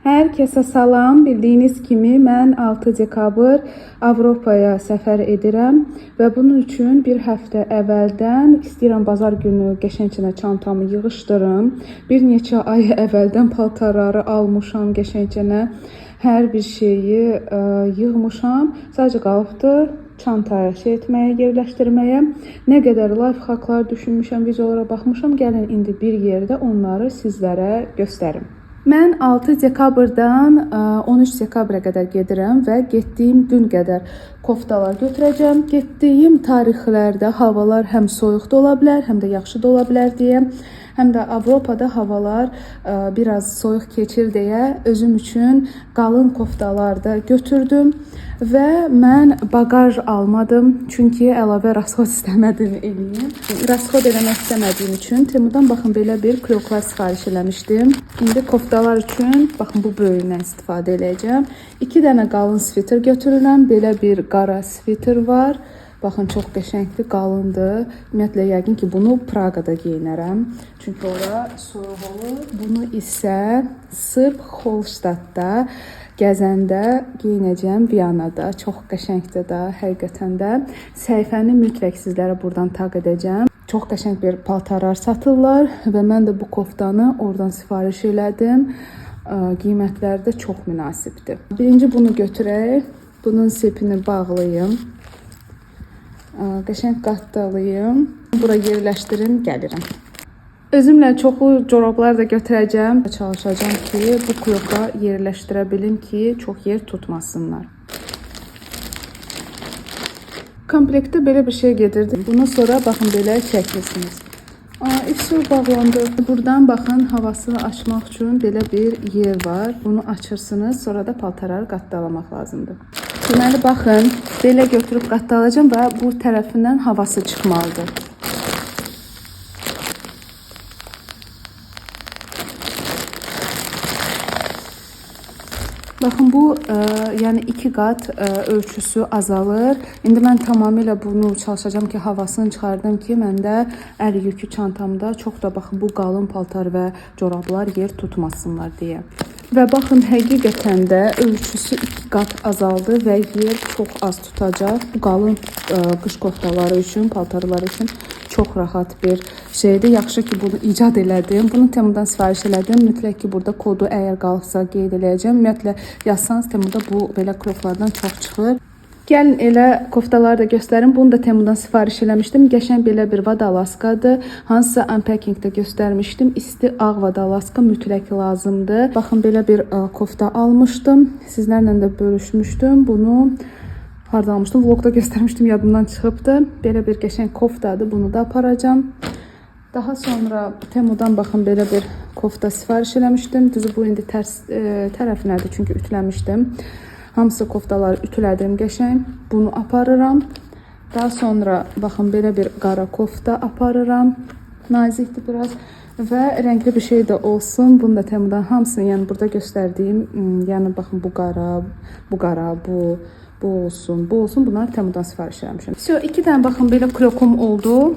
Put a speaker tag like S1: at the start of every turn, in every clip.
S1: Hər kəsə salam. Bildiyiniz kimi mən 6 dekabr Avropaya səfər edirəm və bunun üçün bir həftə əvvəldən istəyirəm bazar günü qəşəngcə çantamı yığışdırım. Bir neçə ay əvvəldən paltarları almışam qəşəngcə. Hər bir şeyi yığmışam. Sadəcə qalıbdı çantaya etməyə, yerləşdirməyə. Nə qədər life hacklar düşünmüşəm, videolara baxmışam. Gəlin indi bir yerdə onları sizlərə göstərim. Mən 6 dekabrdan 13 dekabra qədər gedirəm və getdiyim gün qədər koftalar götürəcəm. Getdiyim tarixlərdə havalar həm soyuq da ola bilər, həm də yaxşı da ola bilər deyə, həm də Avropada havalar biraz soyuq keçir deyə özüm üçün qalın koftalar da götürdüm və mən bagaj almadım, çünki əlavə rasxod istəmədim eləyim. Rasxod eləmək istəmədiyim üçün Temudan baxın belə bir kroklar sifariş eləmişdim. İndi koftalar üçün baxın bu böyüyündən istifadə edəcəm. 2 dənə qalın sviter götürürəm. Belə bir qara sviter var. Baxın, çox qəşəngdir, qalındır. Ümumiyyətlə, yəqin ki, bunu Praqada geyinərəm. Çünki ora soyuq olur. Bunu isə sırf Holştadda gəzəndə geyinəcəm, Viyanada. Çox qəşəngdir də, həqiqətən də. Səhifəni mütləq sizlərə buradan taq edəcəm. Çox qəşəng bir paltarlar satırlar və mən də bu koftanı oradan sifariş elədim. Qiymətləri də çox münasibdir. Birinci bunu götürək. Bunun sipini bağlayım. Qəşəng qatdalayım. Bura yerləşdirim, gəlirəm. Özümlə çoxlu corablar da götürəcəm. Çalışacağım ki, bu kloka yerləşdirə bilim ki, çox yer tutmasınlar. Komplektdə belə bir şey gedirdi. Bundan sonra baxın belə çəkirsiniz. İpsur bağlandı. Buradan baxın, havasını açmaq üçün belə bir yer var. Bunu açırsınız, sonra da paltarları qattalamaq lazımdır. Deməli, baxın, belə götürüb qatdalayacağım və bu tərəfindən havası çıxmalıdır. Baxın, bu yəni 2 qat ölçüsü azalır. İndi mən tamamilə bunu çalışacağım ki, havasını çıxardım ki, məndə əl yükü çantamda çox da baxın, bu qalın paltar və corablar yer tutmasınlar deyə. Və baxın, həqiqətən də ölçüsü 2 qat azaldı və yer çox az tutacaq. Bu qalın qış koftaları üçün, paltarları üçün çox rahat bir şeydir. Yaxşı ki, bunu icad elədim. Bunu Temudan sifariş elədim. Mütləq ki, burada kodu əgər qalıbsa qeyd eləyəcəm. Ümumiyyətlə, yazsanız Temuda bu belə kroklardan çox çıxır. Gəlin elə koftaları da göstərim. Bunu da Temudan sifariş eləmişdim. Qəşəng belə bir vadalaskadır. Hansısa unpackingdə göstərmişdim. İsti ağ vadalaska mütləq lazımdır. Baxın, belə bir kofta almışdım. Sizlərlə də bölüşmüşdüm. Bunu harda almışdım? Vlogda göstərmişdim, yadımdan çıxıbdı. Belə bir qəşəng koftadır. Bunu da aparacağım. Daha sonra Temudan baxın belə bir kofta sifariş eləmişdim. Düzü bu indi tərs tərəfinədir, çünki ütüləmişdim. Hamısı koftaları ütülədim qəşəng. Bunu aparıram. Daha sonra baxın belə bir qara kofta aparıram. Nazikdir biraz və rəngli bir şey də olsun. Bunu da Temudan hamısını, yəni burada göstərdiyim, yəni baxın bu qara, bu olsun, bu olsun. Bunları Temudan sifariş eləmişəm. 2 dənə baxın belə krokum oldu.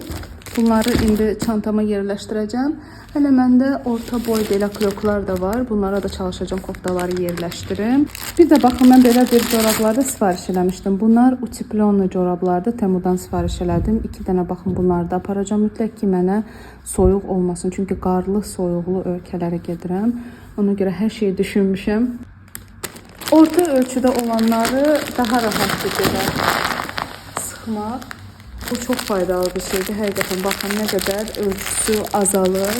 S1: Bunları indi çantama yerləşdirəcəm. Hələ məndə orta boy belə kroklar da var. Bunlara da çalışacağım koftaları yerləşdirim. Bir də baxın, mən belə bir corablarda sifariş eləmişdim. Bunlar utiplonlu corablarda Temudan sifariş elədim. 2 dənə baxın, bunları da aparacağım. Mütləq ki, mənə soyuq olmasın. Çünki qarlı, soyuqlu ölkələrə gedirəm. Ona görə hər şeyi düşünmüşəm. Orta ölçüdə olanları daha rahatdır belə sıxmaq. Bu çox faydalı bir şeydir. Həqiqətən baxın, nə qədər ölçüsü azalır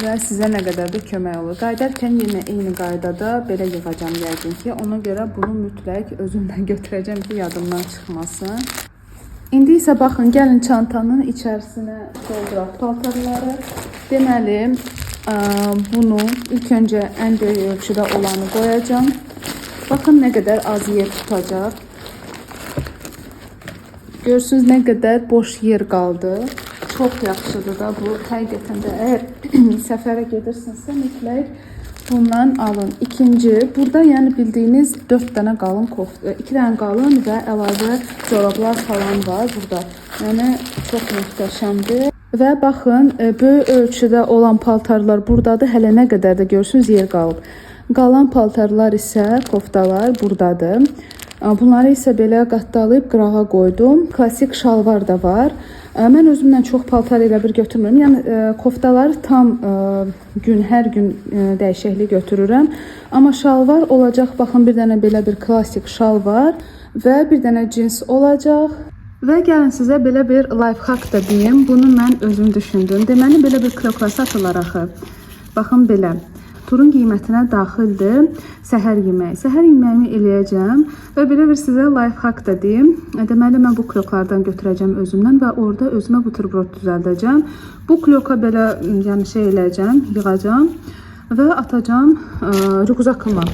S1: və sizə nə qədər də kömək olur. Qaydarkən yenə eyni qaydada belə yığacam yəqin ki. Ona görə bunu mütləq özümdən götürəcəm ki, yadımdan çıxmasın. İndi isə baxın, gəlin çantanın içərisinə dolduraq paltarları. Deməli, bunu ilk öncə ən böyük ölçüdə olanı qoyacağım. Baxın, nə qədər az yer tutacaq. Görürsünüz, nə qədər boş yer qaldı. Çox yaxşıdır da bu. Həqiqətən də əgər səfərə gedirsinizsə, mütləq bundan alın. İkinci, burada yəni bildiyiniz 4 dənə qalın kofta, 2 dənə qalın və əlavə corablar falan var burada. Yəni çox möhtəşəmdir. Və baxın, böyük ölçüdə olan paltarlar buradadır. Hələ nə qədər də görürsünüz yer qalıb. Qalan paltarlar isə, koftalar buradadır. Bunları isə belə qatdalayıb qırağa qoydum. Klassik şalvar da var. Mən özümlə çox paltar elə bir götürmürəm. Yəni koftaları tam gün, hər gün dəyişiklik götürürəm. Amma şalvar olacaq. Baxın, bir dənə belə bir klassik şal var və bir dənə cins olacaq. Və gəlin sizə belə bir life hack da deyim. Bunu mən özüm düşündüm. Deməli belə bir krokla satırlar axı. Baxın belə. Turun qiymətinə daxildir səhər yeməyi. Səhər yeməyimi eləyəcəm və belə bir sizə life hack da deyim. Deməli, mən bu kloklardan götürəcəm özümdən və orada özümə buterbrod düzəldəcəm. Bu kloka belə yəni eləyəcəm, yığacam və atacam rüqzakıma.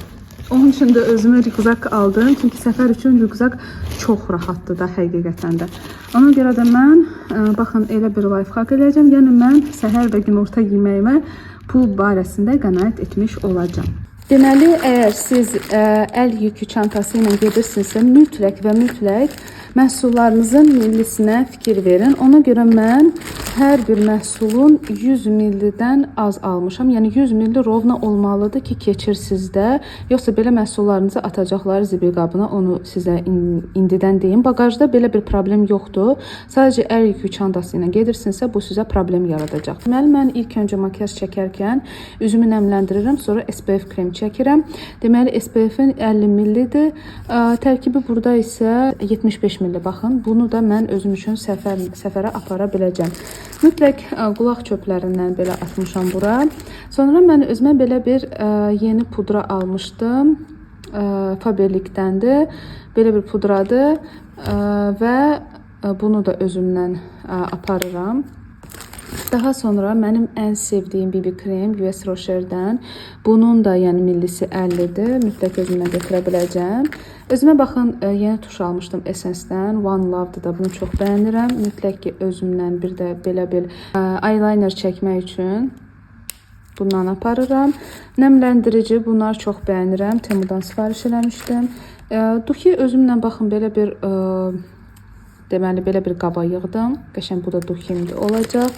S1: Onun üçün də özümə rüqzak aldım. Çünki səfər üçün rüqzak çox rahatdır da həqiqətən də. Ona görə də mən, baxın, elə bir life hack eləyəcəm. Yəni mən səhər və günorta yeməyimə pul barəsində qənaət etmiş olacağım. Deməli, əgər siz əl yükü çantası ilə gedirsinizsə, mütləq və mütləq məhsullarınızın millisinə fikir verin. Ona görə mən hər bir məhsulun 100 millidən az almışam. Yəni 100 milli rovna olmalıdır ki, keçir sizdə. Yoxsa belə məhsullarınızı atacaqlar zibil qabına. Onu sizə indidən deyim. Bagajda belə bir problem yoxdur. Sadəcə əl yükü çantası ilə gedirsinizsə, bu sizə problem yaradacaq. Deməli, mən ilk öncə makyaj çəkərkən üzümü nəmləndirirəm, sonra SPF krem çəkirəm. Deməli, SPF-in 50 millidir. Tərkibi burada isə 75 milli. Baxın, bunu da mən özüm üçün səfərə apara biləcəm. Mütləq qulaq çöplərindən belə atmışam bura. Sonra mən özümə belə bir yeni pudra almışdım. Faberlikdəndir. Belə bir pudradır və bunu da özümdən aparıram. Daha sonra mənim ən sevdiyim BB krem US Rocher'dən. Bunun da yəni millisi 50-dir. Mütləq özümdən götürə biləcəm. Özümə baxın, yeni tuş almışdım Essence-dən. One Love'dır da, bunu çox bəyənirəm. Mütləq ki, özümdən bir də belə bir eyeliner çəkmək üçün bundan aparıram. Nəmləndirici, bunlar çox bəyənirəm. Temudan sifariş eləmişdim. Duki özümlə baxın belə bir deməli belə bir qaba yığdım. Qəşəng, bu da Dukimdir olacaq.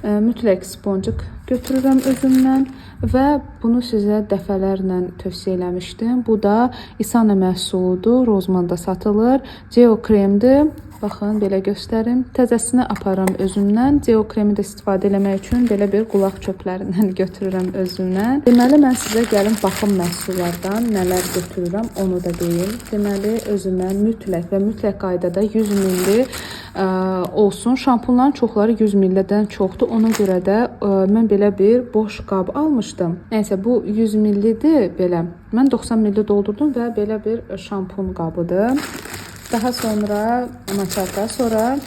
S1: Mütləq sponjik götürürəm özümdən və bunu sizə dəfələrlə tövsiyə eləmişdim. Bu da İsana məhsuludur. Rozmanda satılır. Geo kremdir. Baxın, belə göstərim. Təzəsini aparıram özümdən. Geo kremi də istifadə eləmək üçün belə bir qulaq çöplərindən götürürəm özümdən. Deməli, mən sizə gəlin baxım məhsullardan nələr götürürəm, onu da deyim. Deməli, özümə mütləq və mütləq qaydada 100 milli olsun. Şampunların çoxları 100 millidən çoxdur. Ona görə də mən belə bir boş qab almışdım. Nəysə, bu 100 millidir belə. Mən 90 milli doldurdum və belə bir şampun qabıdır. Daha sonra maçarda, sonra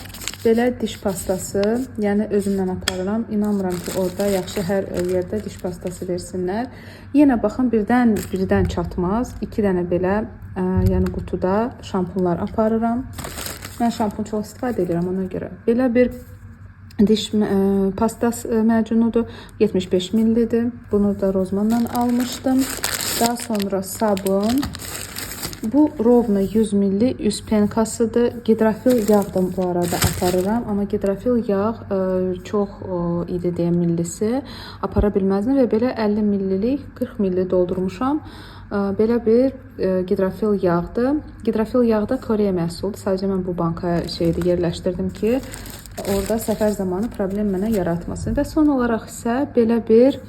S1: belə diş pastası, yəni özümdən aparıram. İnanmıram ki, orada yaxşı hər yerdə diş pastası versinlər. Yenə baxın, birdən çatmaz. 2 dənə belə yəni qutuda şampunlar aparıram. Mən şampun çox istifadə edirəm ona görə. Belə bir diş pastası məcunudur. 75 millidir. Bunu da Rozmandan almışdım. Daha sonra sabun. Bu rovna 100 milli üst penkasıdır. Gidrafil yağ da bu arada aparıram. Amma gidrafil yağ çox idi deyə millisi. Apara bilməzdim və belə 50 millilik 40 milli doldurmuşam. Belə bir gidrafil yağdır. Gidrafil yağ da Koreya məhsuludur. Sadəcə mən bu bankaya yerləşdirdim ki, orada səfər zamanı problem mənə yaratmasın. Və son olaraq isə belə bir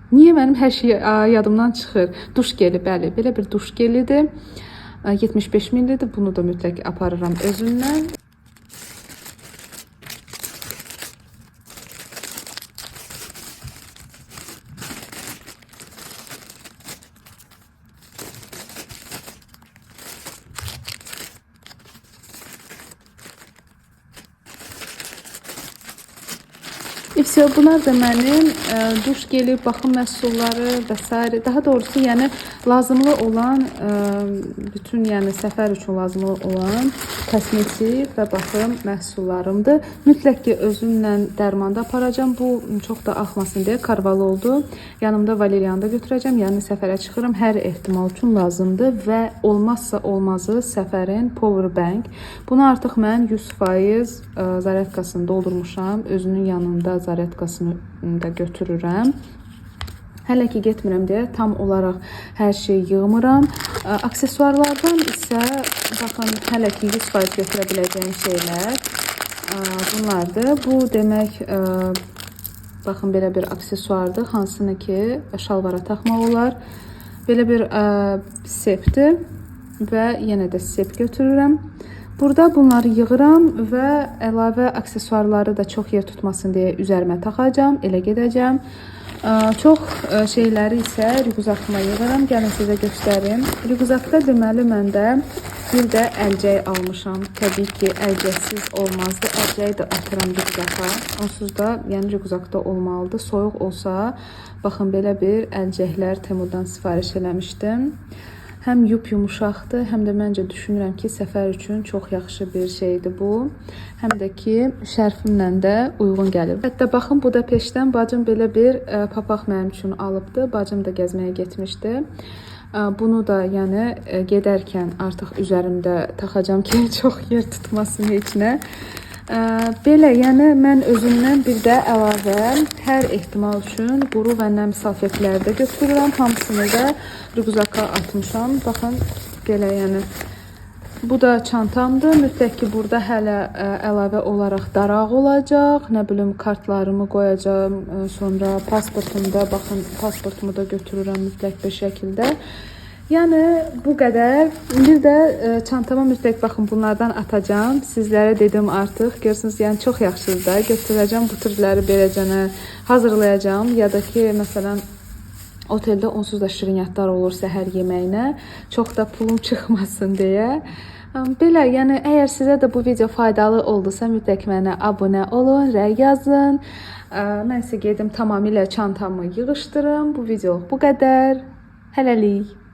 S1: niyə mənim hər şey yadımdan çıxır? Duş geli, bəli, belə bir duş gelidir. 75 millidir. Bunu da mütləq aparıram özümdən. Bunlar da mənim duş geli, baxım məhsulları və s. Daha doğrusu, yəni lazımlı olan bütün, yəni səfər üçün lazımlı olan kosmetik və baxım məhsullarımdır. Mütləq ki, özümlə dərmanda aparacağam. Bu çox da axmasın deyə karval oldu. Yanımda valeriyanı da götürəcəm. Yəni səfərə çıxıram. Hər ehtimal üçün lazımdır və olmazsa olmazı səfərin power bank. Bunu artıq mən 100% zaryadkasını doldurmuşam. Özünün yanında zaryadkasını da götürürəm. Hələ ki getmirəm deyə tam olaraq hər şeyi yığmıram. Aksesuarlardan isə baxın hələ ki 100% götürə biləcəyim şeylər bunlardır. Bu demək baxın belə bir aksesuardır, hansını ki şalvara taxmaq olar. Belə bir sepdir və yenə də sep götürürəm. Burada bunları yığıram və əlavə aksesuarları da çox yer tutmasın deyə üzərimə taxacağam, elə gedəcəm. Çox şeyləri isə rüquzakıma yığıram. Gəlin sizə göstərim. Rüquzakda deməli məndə bir də əlcək almışam. Təbii ki, əlcəksiz olmazdı. Əlcəyi də atıram rüquzaka. Onsuz da yəni rüquzakda olmalıdır. Soyuq olsa, baxın belə bir əlcəklər Temudan sifariş eləmişdim. Həm yumuşaqdır, həm də məncə düşünürəm ki, səfər üçün çox yaxşı bir şeydir bu. Həm də ki, şərfimlə də uyğun gəlir. Hətta baxın, Budapeştdən bacım belə bir papaq mənim üçün alıbdı. Bacım da gəzməyə getmişdi. Bunu da yəni gedərkən artıq üzərimdə taxacam ki, çox yer tutmasın heç nə. Belə, yəni mən özümdən bir də əlavə hər ehtimal üçün quru və nəm salfetləri də götürürəm. Hamısını da rüquzaka atmışam. Baxın, belə yəni. Bu da çantamdır. Mütləq ki, burada hələ əlavə olaraq daraq olacaq. Nə bilim, kartlarımı qoyacağım. Sonra pasportumda, baxın, pasportumu da götürürəm mütləq bir şəkildə. Yəni bu qədər. Bir də çantama mütləq baxın bunlardan atacağım. Sizlərə dedim artıq. Görürsünüz, yəni çox yaxşıdır da. Götürəcəm bu türləri beləcənə hazırlayacağım. Ya da ki, məsələn, oteldə onsuz da şirniyyatlar olur səhər yeməyinə. Çox da pulum çıxmasın deyə. Belə, yəni əgər sizə də bu video faydalı oldusa, mütləq mənə abunə olun, rəy yazın. Mən isə gedim tamamilə çantamı yığışdırım. Bu video bu qədər. Hələlik.